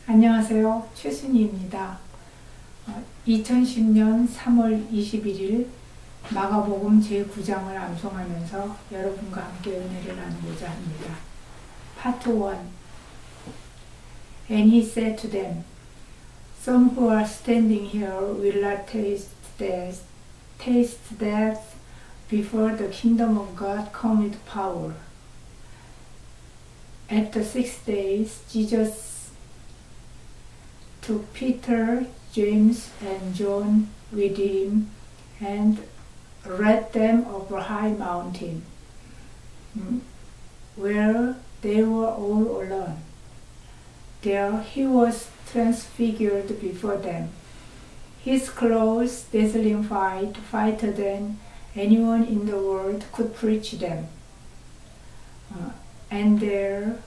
안녕하세요. 최순희입니다. 2010년 3월 21일 마가복음 제9장을 암송하면서 여러분과 함께 은혜를 나누고자 합니다. 파트 1. And he said to them, Some who are standing here will not taste death before the kingdom of God come with power. After 6 days, Jesus took Peter, James, and John with him and led them up a high mountain, where they were all alone. There he was transfigured before them. His clothes dazzling whiter than anyone in the world could preach them. And there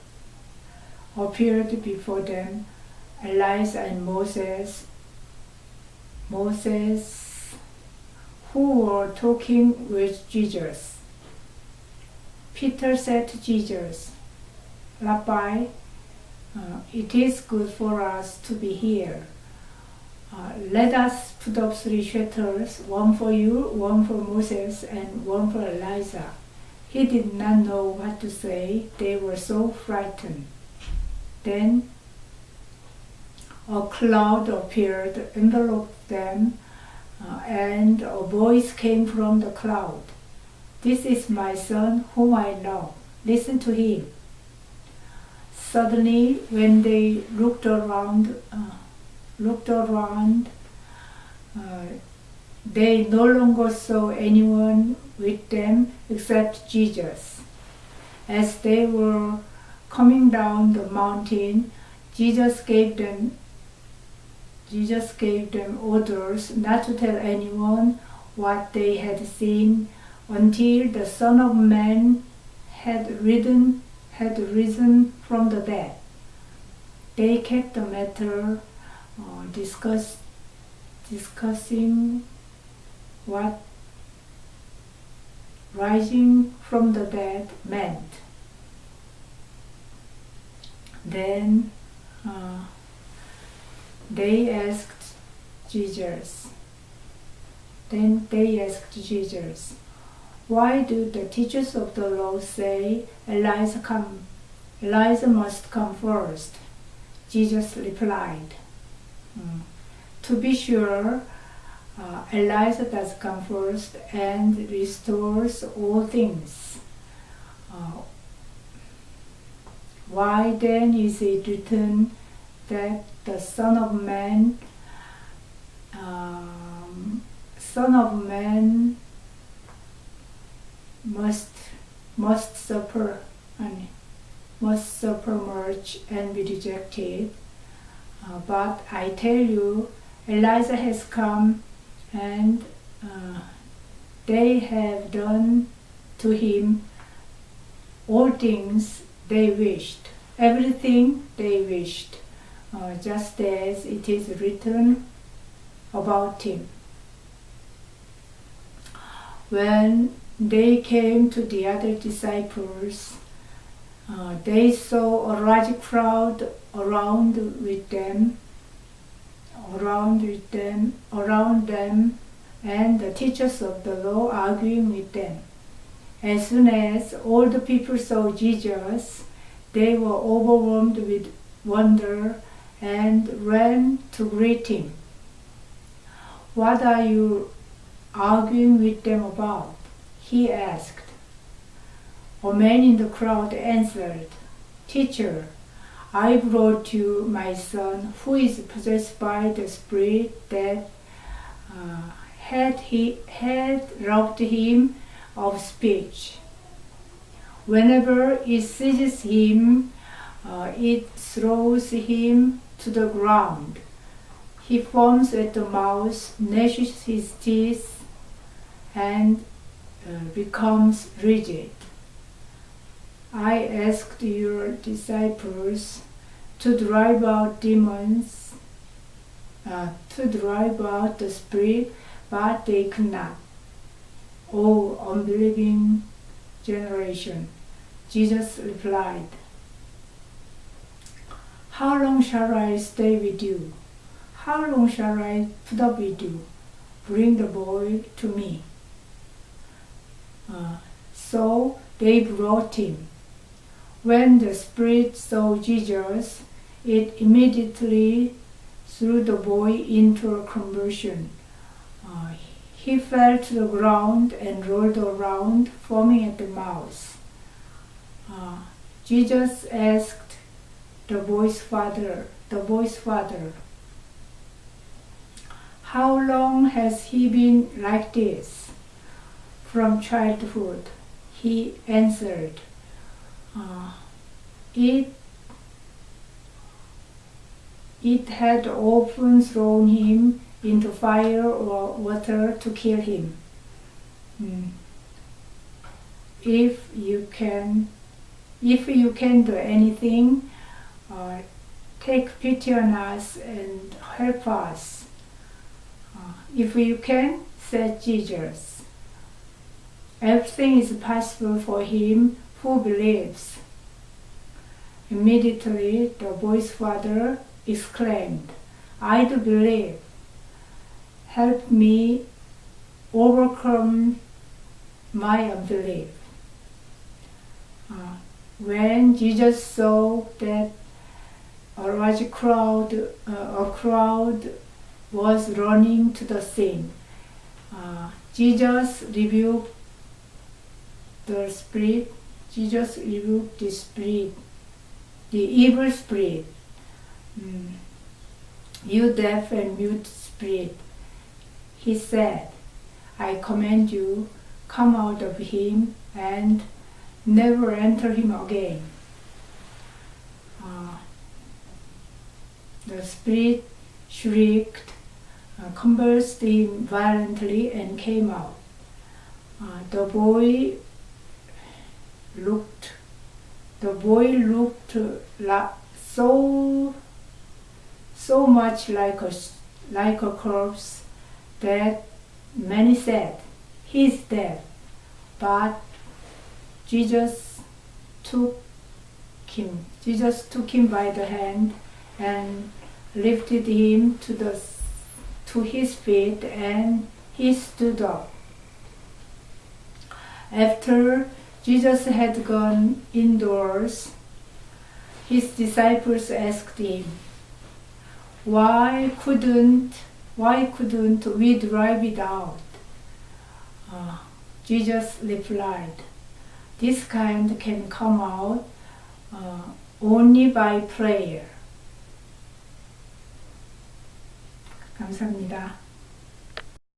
appeared before them Elijah and Moses, who were talking with Jesus. Peter said to Jesus, Rabbi, it is good for us to be here. Let us put up 3 shelters, one for you, one for Moses, and one for Elijah. He did not know what to say. They were so frightened. Then a cloud appeared, enveloped them, and a voice came from the cloud. This is my son whom I love. Listen to him. Suddenly, when they looked around, they no longer saw anyone with them except Jesus. As they were coming down the mountain, Jesus gave them orders not to tell anyone what they had seen until the Son of Man had risen from the dead. They kept the matter discussing what rising from the dead meant. Then they asked Jesus, why do the teachers of the law say Elijah must come first? Jesus replied, to be sure, Elijah does come first and restores all things. Why then is it written that the Son of Man must suffer much and be rejected? But I tell you, Elijah has come, and they have done to him all things they wished, everything they wished, just as it is written about him. When they came to the other disciples, they saw a large crowd around them, and the teachers of the law arguing with them. As soon as all the people saw Jesus, they were overwhelmed with wonder and ran to greet him. What are you arguing with them about? He asked. A man in the crowd answered, Teacher, I brought you my son who is possessed by the spirit that had robbed him of speech. Whenever it seizes him, it throws him to the ground. He foams at the mouth, gnashes his teeth, and becomes rigid. I asked your disciples to drive out demons, to drive out the spirit, but they could not. O unbelieving generation, Jesus replied, How long shall I stay with you? How long shall I put up with you? Bring the boy to me. So they brought him. When the spirit saw Jesus, it immediately threw the boy into a convulsion. He fell to the ground and rolled around, foaming at the mouth. Jesus asked the boy's father, "How long has he been like this?" "From childhood," he answered. It had often thrown him into fire or water to kill him. If you can do anything, take pity on us and help us. If you can, said Jesus. Everything is possible for him who believes. Immediately the boy's father exclaimed, "I do believe. Help me overcome my unbelief." When Jesus saw that a large crowd was running to the scene, Jesus rebuked the spirit. Jesus rebuked the evil spirit. "You deaf and mute spirit," he said, "I command you, come out of him and never enter him again." The spirit shrieked, convulsed him violently, and came out. The boy looked so much like a corpse that many said, "He's dead." But Jesus took him by the hand and lifted him to his feet, and he stood up. After Jesus had gone indoors, his disciples asked him, Why couldn't we drive it out?" Jesus replied, "This kind can come out only by prayer." 감사합니다.